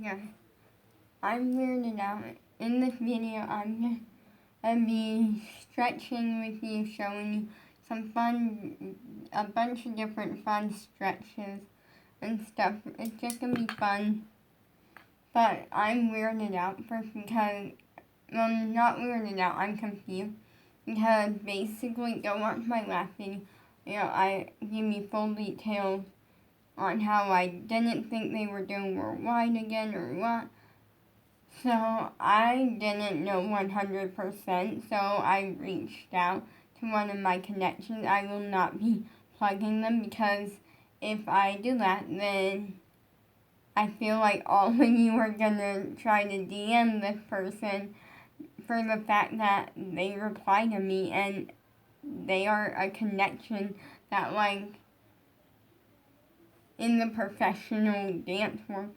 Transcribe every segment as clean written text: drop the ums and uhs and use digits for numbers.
Yeah, I'm weirded out. In this video, I'm gonna be stretching with you, showing you a bunch of different fun stretches and stuff. It's just gonna be fun. But I'm weirded out first because, well, not weirded out, I'm confused. Because basically, go watch my last video. I give you full details on how I didn't think they were doing worldwide again or what. So I didn't know 100%, so I reached out to one of my connections. I will not be plugging them because if I do that, then I feel like all of you are gonna try to DM this person for the fact that they reply to me and they are a connection that, like, in the professional dance world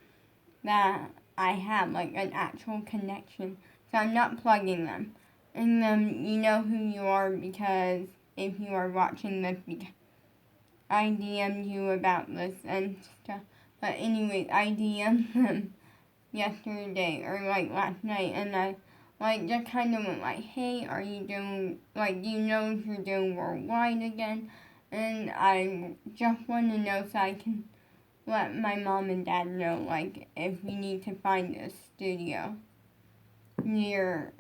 that I have, like, an actual connection. So I'm not plugging them. And then you know who you are because if you are watching this, I DM'd you about this and stuff. But anyways, I DM'd them yesterday or like last night, and I just kind of went like, hey, are you doing, like, do you know if you're doing worldwide again? And I just want to know so I can let my mom and dad know, like, if we need to find a studio near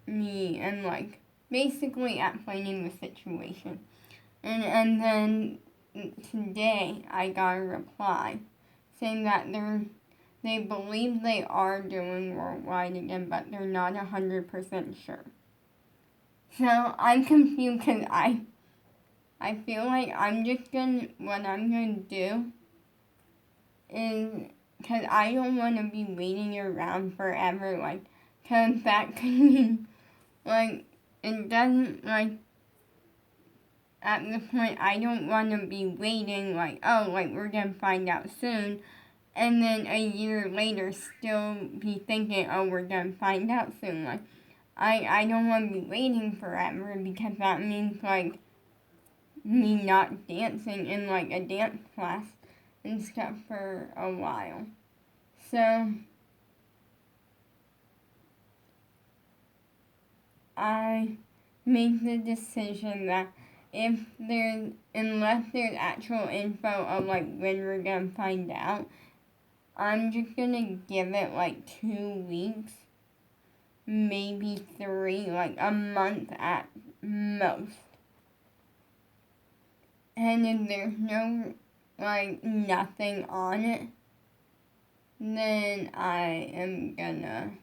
me and, like, basically explaining the situation. And then today I got a reply saying that they believe they are doing worldwide again, but they're not 100% sure. So I'm confused because I feel like what I'm gonna do is, because I don't want to be waiting around forever, like, because that could mean, like, it doesn't, like, at this point, I don't want to be waiting, like, oh, like, we're going to find out soon, and then a year later still be thinking, oh, we're going to find out soon. Like, I don't want to be waiting forever because that means, like, me not dancing in, like, a dance class and stuff for a while. So I made the decision that unless there's actual info of, like, when we're gonna find out, I'm just gonna give it like 2 weeks, maybe 3, like a month at most. And if there's no, like, nothing on it, then I am gonna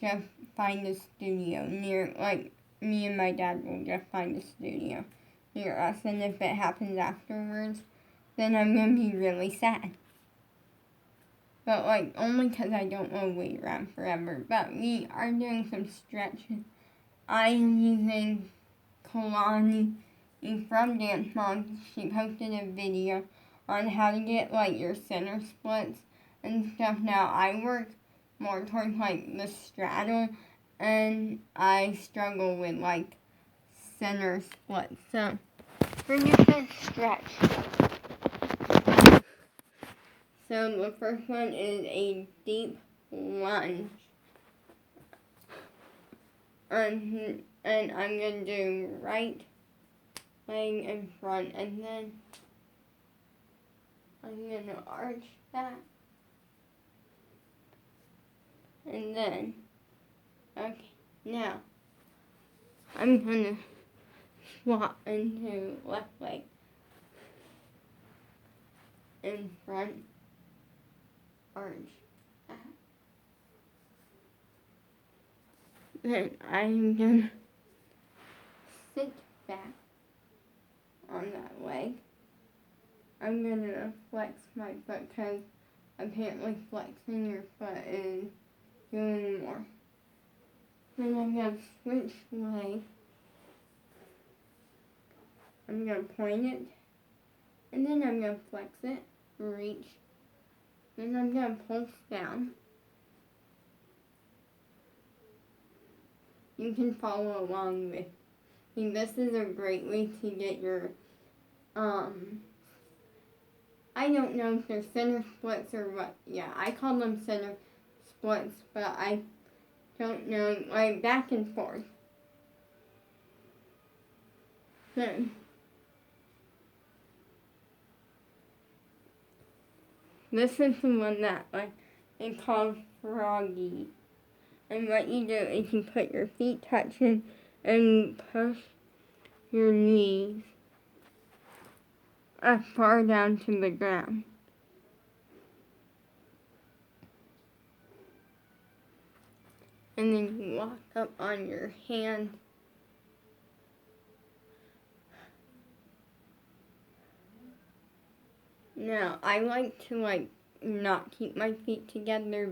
just find a studio near, like, me and my dad will just find a studio near us, and if it happens afterwards, then I'm gonna be really sad. But, like, only because I don't want to wait around forever. But we are doing some stretches. I am using Kalani from Dance Mom. She posted a video on how to get, like, your center splits and stuff. Now, I work more towards, like, the straddle, and I struggle with, like, center splits. So we're just gonna stretch. So the first one is a deep lunge. And I'm gonna do right leg in front, and then I'm gonna arch that. And then, okay, now I'm gonna swap into left leg in front, arch that. Then I'm gonna sit back on that leg. I'm gonna flex my foot because apparently flexing your foot is doing more. Then I'm gonna switch leg. I'm gonna point it, and then I'm gonna flex it, reach, then I'm gonna pulse down. You can follow along with me. This is a great way to get your I don't know if they're center splits or what. Yeah, I call them center splits, but I don't know, like back and forth. So, this is the one that like it's called froggy. And what you do is you put your feet touching and you push your knees as far down to the ground. And then you walk up on your hands. Now, I like to not keep my feet together,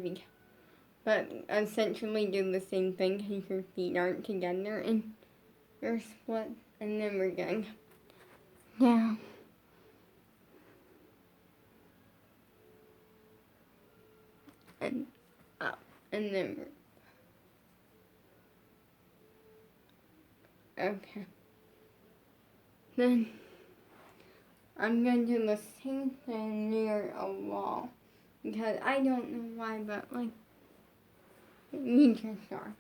but essentially do the same thing because your feet aren't together in your split. And then we're going down. And up. And then okay. Then I'm going to do the same thing near a wall. Because I don't know why, but you just are.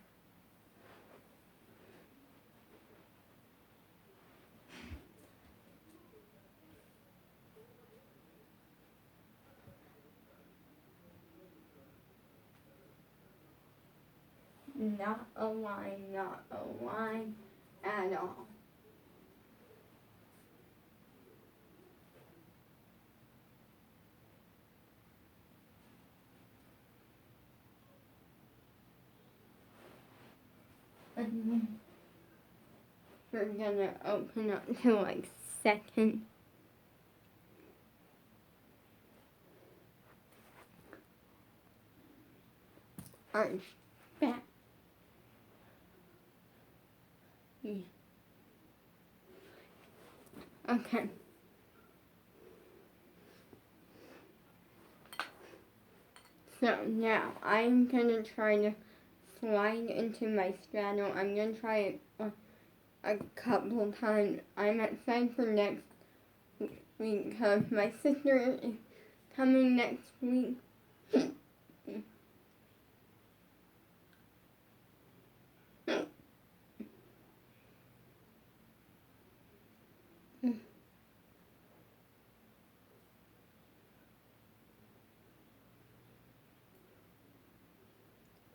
Not a line at all. And then we're gonna open up to second. Arch back. Yeah. Okay. So now I'm gonna try to slide into my straddle. I'm gonna try it a couple times. I'm excited for next week because my sister is coming next week.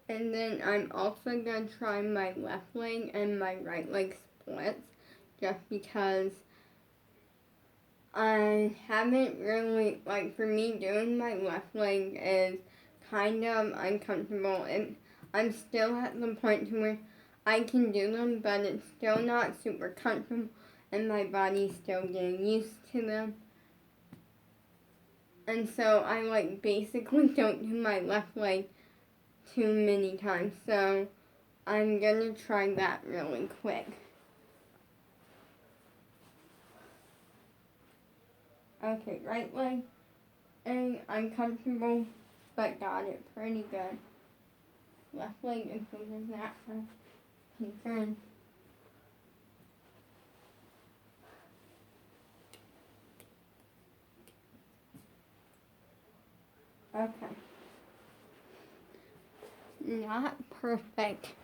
And then I'm also going to try my left leg and my right leg splits just because I haven't really, for me, doing my left leg is kind of uncomfortable. And I'm still at the point to where I can do them, but it's still not super comfortable and my body's still getting used to them. And so I basically don't do my left leg too many times, so I'm gonna try that really quick. Okay, right leg, and uncomfortable, but got it pretty good. Left leg is over that concern. Okay. Not perfect,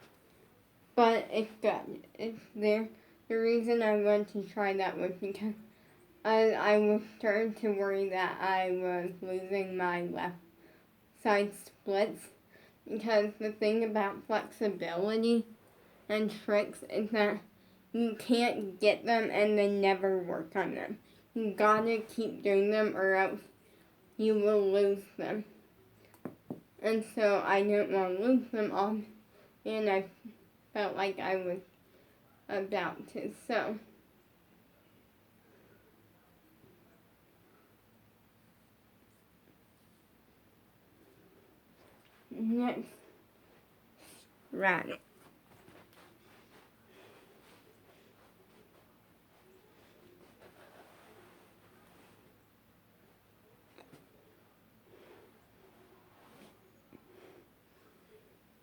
but it's good. It's there. The reason I wanted to try that was because I was starting to worry that I was losing my left side splits, because the thing about flexibility and tricks is that you can't get them and then never work on them. You gotta keep doing them or else you will lose them. And so I didn't want to lose them all, and I felt like I was about to. So next, rabbit.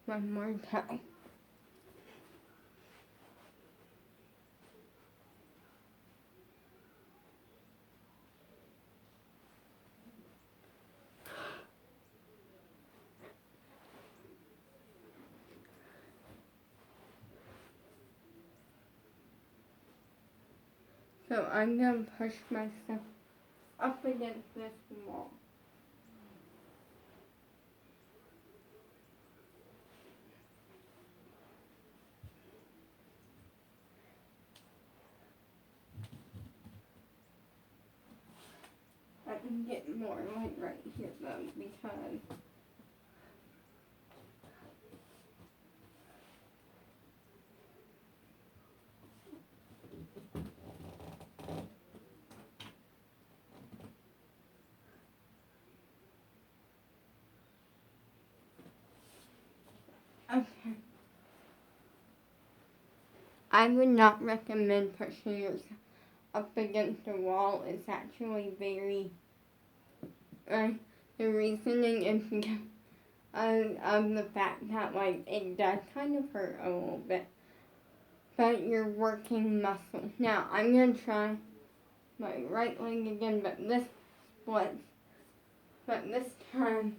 One more time. So I'm gonna push myself up against this wall. I can get more light right here though, because okay. I would not recommend pushing yourself up against the wall. It's actually very, the reasoning is because of the fact that, like, it does kind of hurt a little bit. But you're working muscle. Now, I'm going to try my right leg again, but this splits. But this time,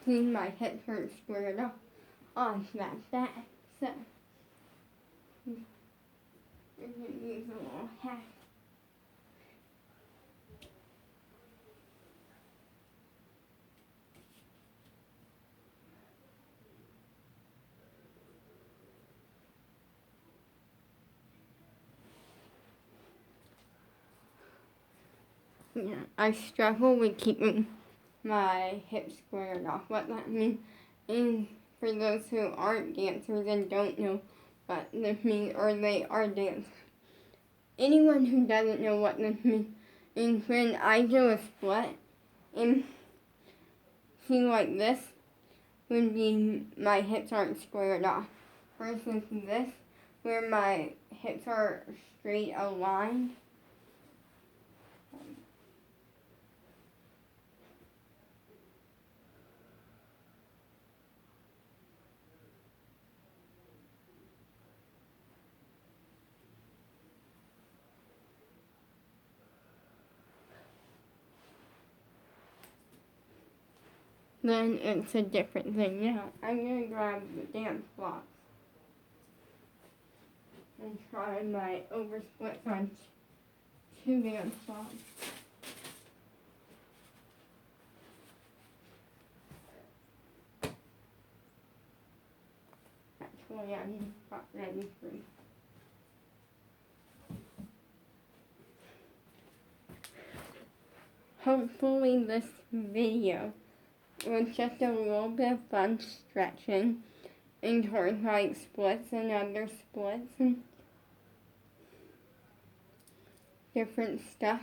see, my hips aren't squared off on that back. So, we're going to use a little hack. Yeah, I struggle with keeping my hips squared off. What that means is, for those who aren't dancers and don't know what this means, or they are dancers, anyone who doesn't know what this means is when I do a split, and see, like this would be my hips aren't squared off, versus this, where my hips are straight aligned. Then it's a different thing. Now, I'm going to grab the dance blocks and try my oversplit on 2 dance blocks. Actually, I'm not ready for it. Hopefully this video was just a little bit of fun stretching and towards like splits and other splits and different stuff.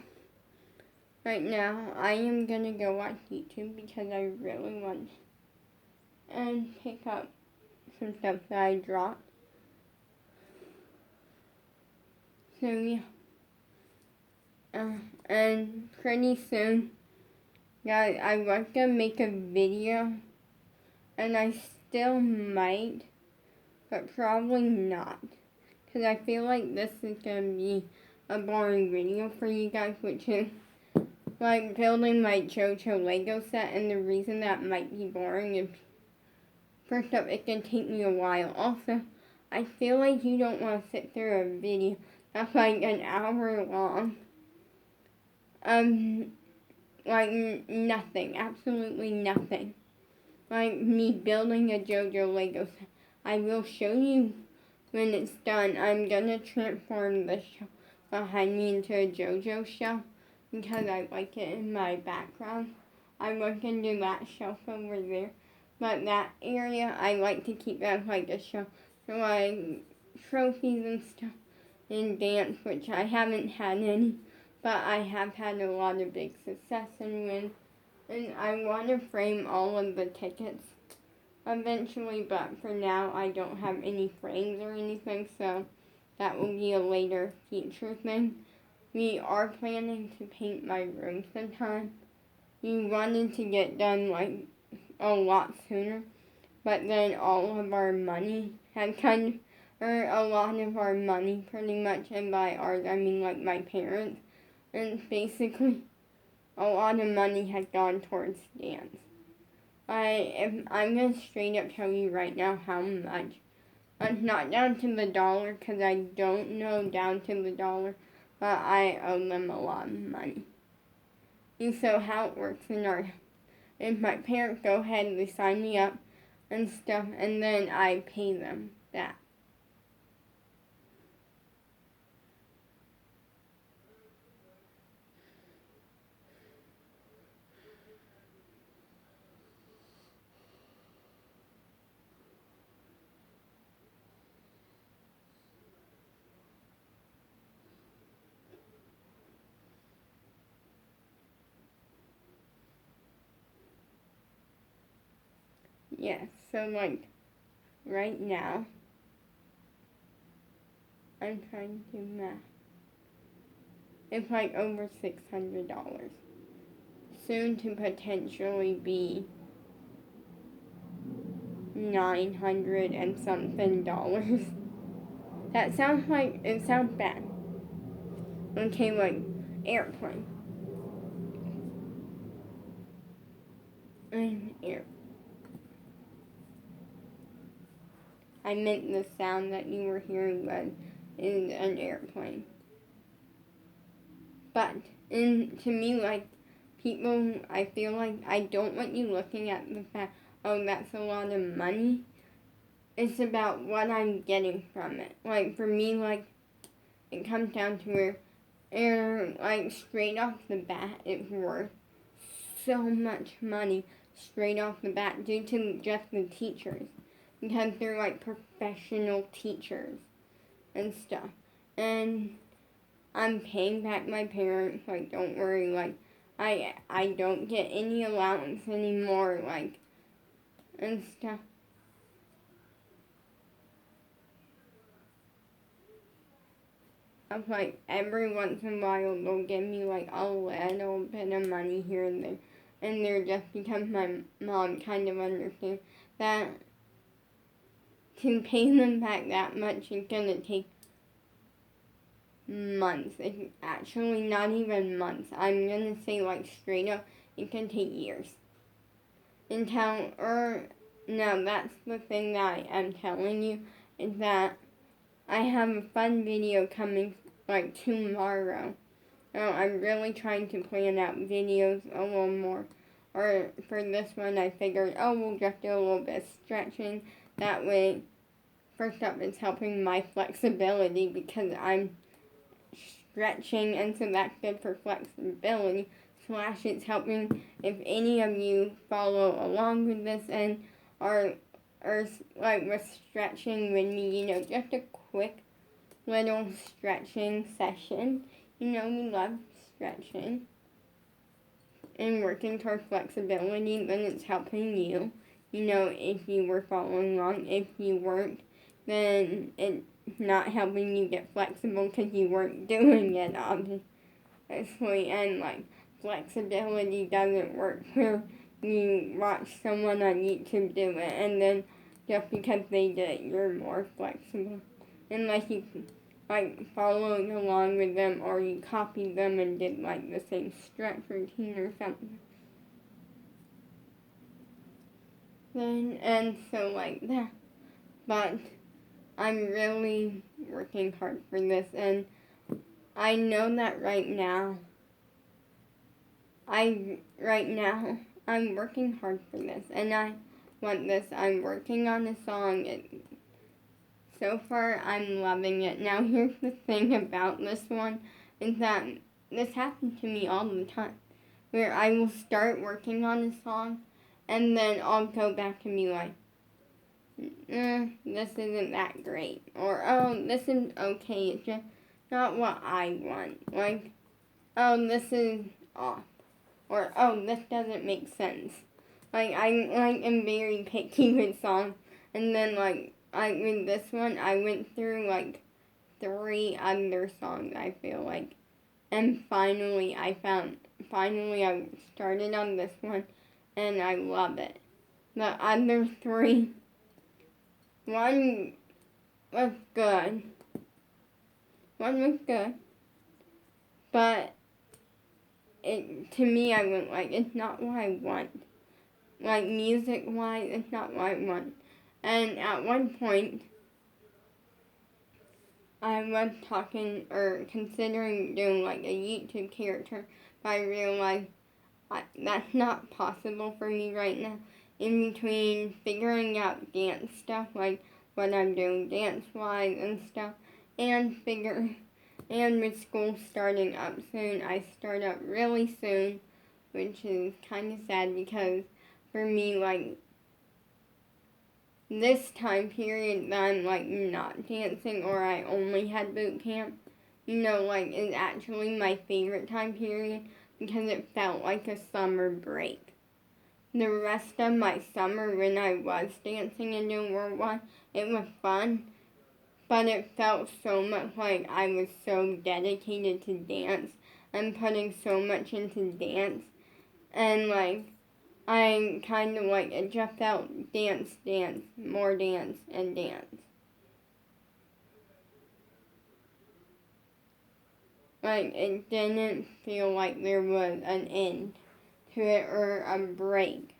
Right now, I am gonna go watch YouTube because I really want and pick up some stuff that I dropped. So yeah. And pretty soon, guys, I was gonna make a video, and I still might, but probably not, because I feel like this is gonna be a boring video for you guys, which is like building my JoJo Lego set, and the reason that might be boring is, first up, it can take me a while. Also, I feel like you don't want to sit through a video that's like an hour long. Like nothing, absolutely nothing. Like me building a JoJo Lego set. I will show you when it's done. I'm gonna transform the shelf behind me into a JoJo shelf because I like it in my background. I was gonna do that shelf over there, but that area I like to keep as like a shelf for like trophies and stuff in dance, which I haven't had any. But I have had a lot of big success and wins, and I want to frame all of the tickets eventually, but for now I don't have any frames or anything, so that will be a later future thing. We are planning to paint my room sometime. We wanted to get done like a lot sooner, but then all of our money had or a lot of our money pretty much, and by ours I mean like my parents, and basically, a lot of money had gone towards dance. I'm gonna straight up tell you right now how much. It's not down to the dollar because I don't know down to the dollar, but I owe them a lot of money. And so how it works if my parents go ahead and they sign me up and stuff, and then I pay them that. Yes, so like right now, I'm trying to math. It's like over $600. Soon to potentially be 900 and something dollars. That sounds like, it sounds bad. Okay, like airplane. I meant the sound that you were hearing was in an airplane. But to me, like people, I feel like I don't want you looking at the fact, oh, that's a lot of money. It's about what I'm getting from it. Like for me, like it comes down to like straight off the bat, it's worth so much money straight off the bat due to just the teachers, because they're like professional teachers and stuff. And I'm paying back my parents, like don't worry, like I don't get any allowance anymore, like and stuff. Of like every once in a while they'll give me like a little bit of money here and there. And they're just because my mom kind of understands that to pay them back that much is gonna take months. It's actually not even months. I'm gonna say like straight up, it can take years. No, that's the thing that I am telling you, is that I have a fun video coming like tomorrow. I'm really trying to plan out videos a little more. Or for this one, I figured, we'll just do a little bit of stretching. That way, first up, it's helping my flexibility because I'm stretching, and so that's good for flexibility. / it's helping if any of you follow along with this and are like with stretching with me, just a quick little stretching session. We love stretching and working towards flexibility, then it's helping you. If you were following along. If you weren't, then it's not helping you get flexible because you weren't doing it, obviously. And like flexibility doesn't work where you watch someone on YouTube do it and then just because they did it, you're more flexible. Unless you like followed along with them or you copied them and did like the same stretch routine or something. And so like that. But I'm really working hard for this, and I know that right now I'm working hard for this, and I want this. I'm working on a song. So far, I'm loving it. Now, here's the thing about this one, is that this happens to me all the time, where I will start working on a song, and then I'll go back and be like, this isn't that great, or, this is okay, it's just not what I want, like, this is off, or, this doesn't make sense. Like, I am very picky with songs, and then, with this one, I went through, 3 other songs, I feel like. And finally, I started on this one, and I love it. The other 3, one was good. But to me, I went it's not what I want. like music wise, it's not what I want. And at one point, I was talking or considering doing like a YouTube character, but I realized that's not possible for me right now. In between figuring out dance stuff, like what I'm doing dance wise and stuff, and with school starting up soon, I start up really soon, which is kind of sad because for me, like this time period that I'm like not dancing or I only had boot camp, like is actually my favorite time period because it felt like a summer break. The rest of my summer when I was dancing in New World One, it was fun, but it felt so much like I was so dedicated to dance and putting so much into dance. And like, I kind of like, it just felt dance, more dance, and dance. Like, it didn't feel like there was an end to it or a break.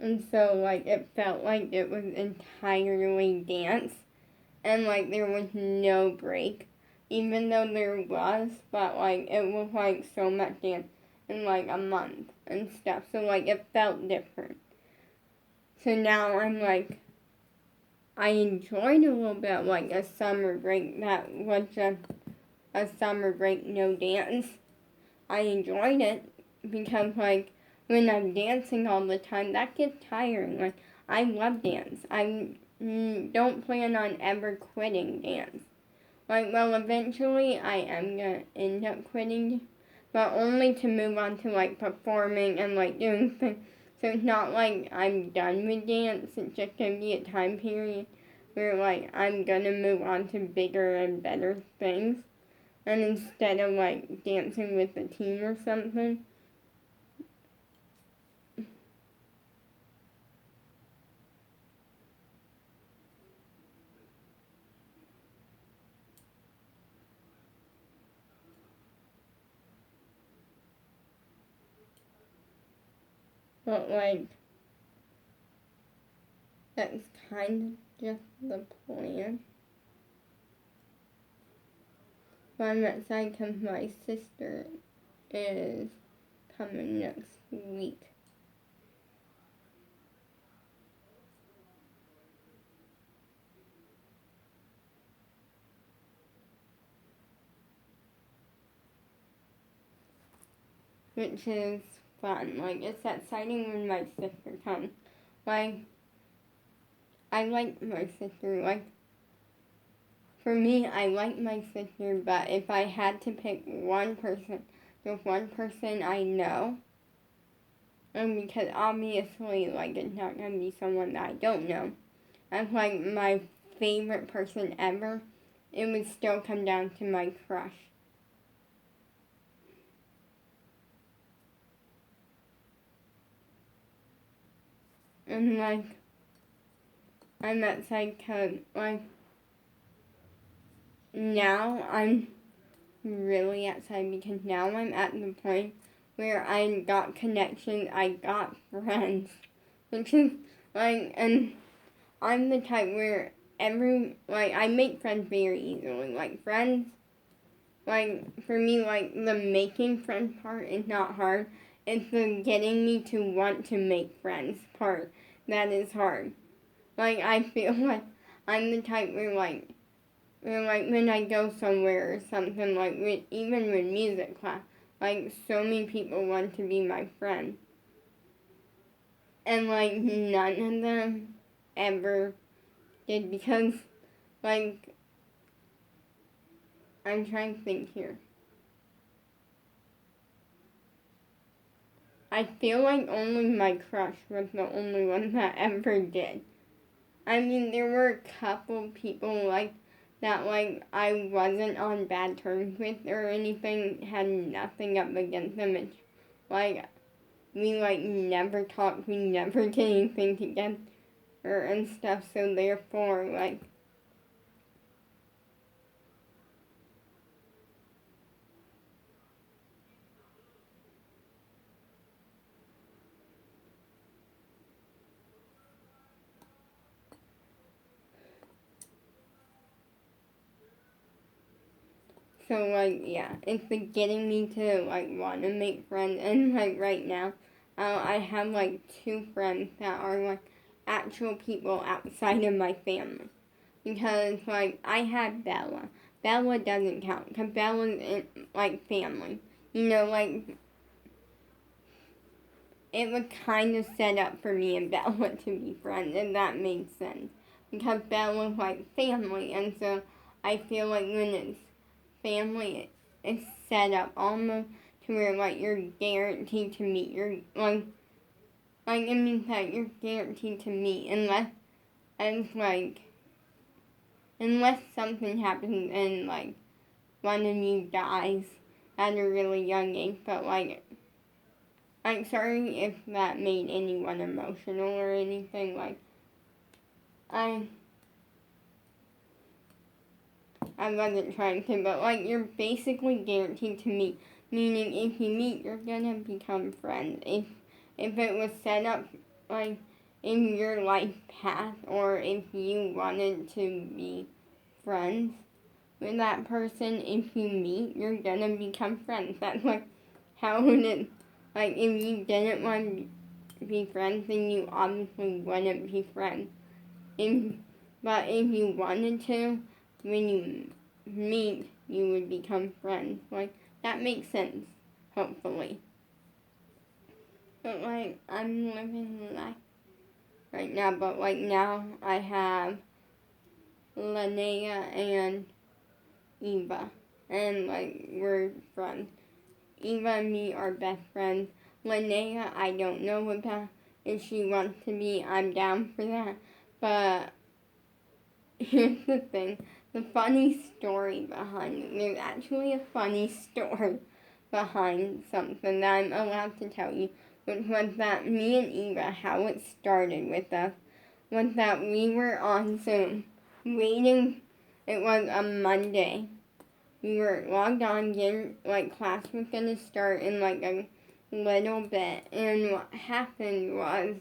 And so, like, it felt like it was entirely dance, and, like, there was no break, even though there was, but, like, it was, like, so much dance in, like, a month and stuff. So, like, it felt different. So now I'm, like, I enjoyed a little bit of, like, a summer break that was just a summer break, no dance. I enjoyed it because, like, when I'm dancing all the time, that gets tiring. Like, I love dance. I don't plan on ever quitting dance. Like, well, eventually I am gonna end up quitting, but only to move on to, like, performing and, like, doing things. So it's not like I'm done with dance. It's just gonna be a time period where, like, I'm gonna move on to bigger and better things. And instead of, like, dancing with the team or something. But, like, that's kind of just the plan. But I'm excited because my sister is coming next week. Which is fun. Like, it's exciting when my sister comes. Like, I like my sister. Like, for me, I like my sister, but if I had to pick one person, just one person I know, and because obviously, like, it's not gonna be someone that I don't know. That's like my favorite person ever. It would still come down to my crush. And like, I'm excited because like now I'm really excited because now I'm at the point where I got connections, I got friends, which is like, and I'm the type where I make friends very easily. Like, friends, like, for me, like, the making friends part is not hard. It's the getting me to want to make friends part that is hard. Like, I feel like I'm the type where when I go somewhere or something, like, even with music class, like, so many people want to be my friend. And, like, none of them ever did because, like, I'm trying to think here. I feel like only my crush was the only one that ever did. I mean, there were a couple people like that, like I wasn't on bad terms with or anything, had nothing up against them. It's like we like never talked, we never did anything together and stuff. So therefore, like. So like yeah, it's like getting me to like want to make friends, and like right now, I have like 2 friends that are like actual people outside of my family, because like I had Bella. Bella doesn't count because Bella's in, like family. You know, like it was kind of set up for me and Bella to be friends, and that made sense because Bella's like family, and so I feel like when it's family is set up almost to where like you're guaranteed to meet. You're like it means that you're guaranteed to meet unless something happens and like one of you dies at a really young age. But like I'm sorry if that made anyone emotional or anything. Like I I wasn't trying to, but like you're basically guaranteed to meet. Meaning, if you meet, you're gonna become friends. If it was set up like in your life path, or if you wanted to be friends with that person, if you meet, you're gonna become friends. That's like how it is. Like if you didn't want to be friends, then you obviously wouldn't be friends. But if you wanted to, when you meet, you would become friends. Like, that makes sense, hopefully. But, like, I'm living life right now, but, like, now I have Linnea and Eva. And, like, we're friends. Eva and me are best friends. Linnea, I don't know about. If she wants to be, I'm down for that. But here's the thing. The funny story behind it. There's actually a funny story behind something that I'm allowed to tell you, which was that me and Eva, how it started with us, was that we were on Zoom waiting. It was a Monday. We were logged on, getting, like, class was gonna start in like a little bit, and what happened was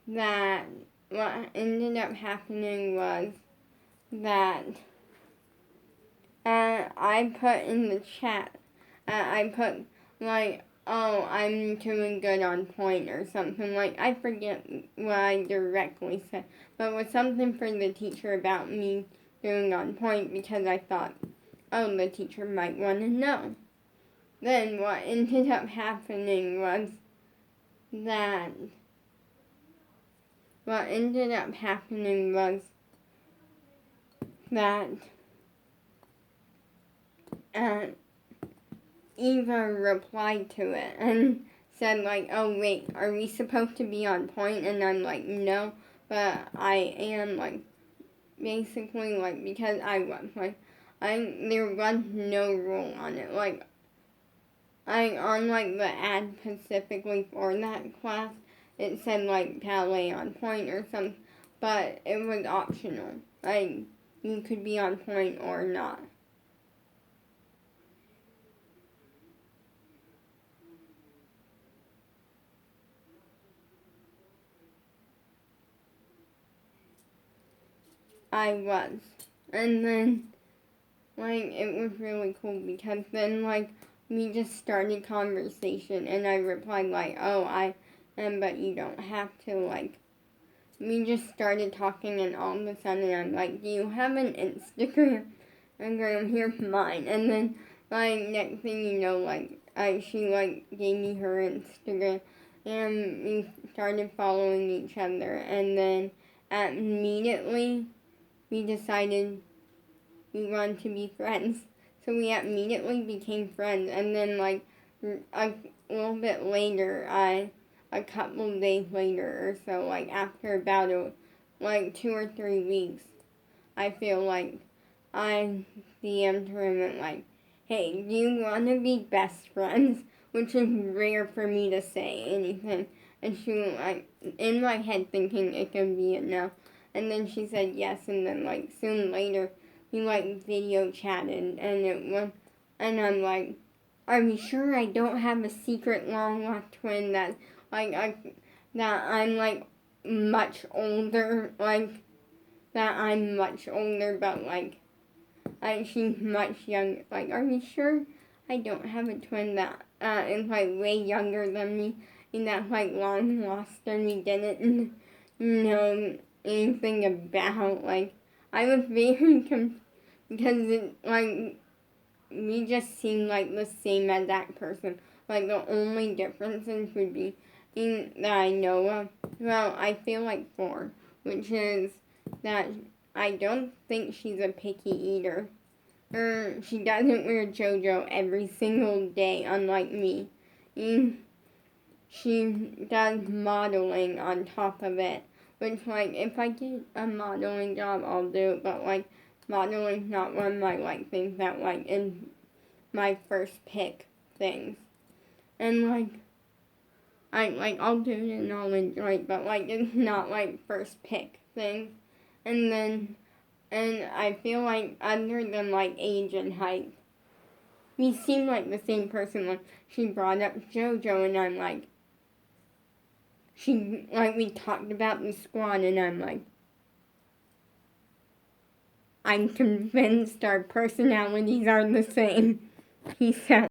that what ended up happening was that I put in the chat, I put like, oh, I'm doing good on point or something. Like, I forget what I directly said, but it was something for the teacher about me doing on point, because I thought, oh, the teacher might want to know. Then what ended up happening was that what ended up happening was that uh, Eva replied to it and said like, oh wait, are we supposed to be on point? And I'm like, no, but I am, like, basically, like, because I was like, there was no rule on it. Like, I on like the ad specifically for that class, it said like ballet on point or something, but it was optional. Like, you could be on point or not. I was. And then, like, it was really cool because then, like, we just started conversation and I replied, like, oh, I am, but you don't have to, like, we just started talking and all of a sudden I'm like, do you have an Instagram? Here's mine. And then, like, next thing you know, like, she, like, gave me her Instagram and we started following each other. And then immediately we decided we wanted to be friends. So we immediately became friends. And then, like, a little bit later, a couple days later or so, like after about 2 or 3 weeks, I feel like I DM'd her and went like, hey, do you want to be best friends? Which is rare for me to say anything. And she was like, in my head thinking it could be a no. And then she said yes, and then like soon later, we like video chatted, and and I'm like, are you sure I don't have a secret long lost twin that that I'm like much older, that I'm much older, but she's much younger. Like, are you sure I don't have a twin that is like way younger than me and that's like long lost and we didn't know anything about? Like, I was very confused because we just seem like the same as that person. Like, the only differences would be that I know of. Well, I feel like 4, which is that I don't think she's a picky eater. She doesn't wear JoJo every single day, unlike me. She does modeling on top of it, which, like, if I get a modeling job, I'll do it, but, like, modeling's not one of my, things that, is my first pick things. And, I'll do it and I'll enjoy it, but, it's not, first pick things. And I feel like other than, age and height, we seem like the same person. Like, she brought up JoJo and I'm like, we talked about the squad and I'm like, I'm convinced our personalities are the same. He said.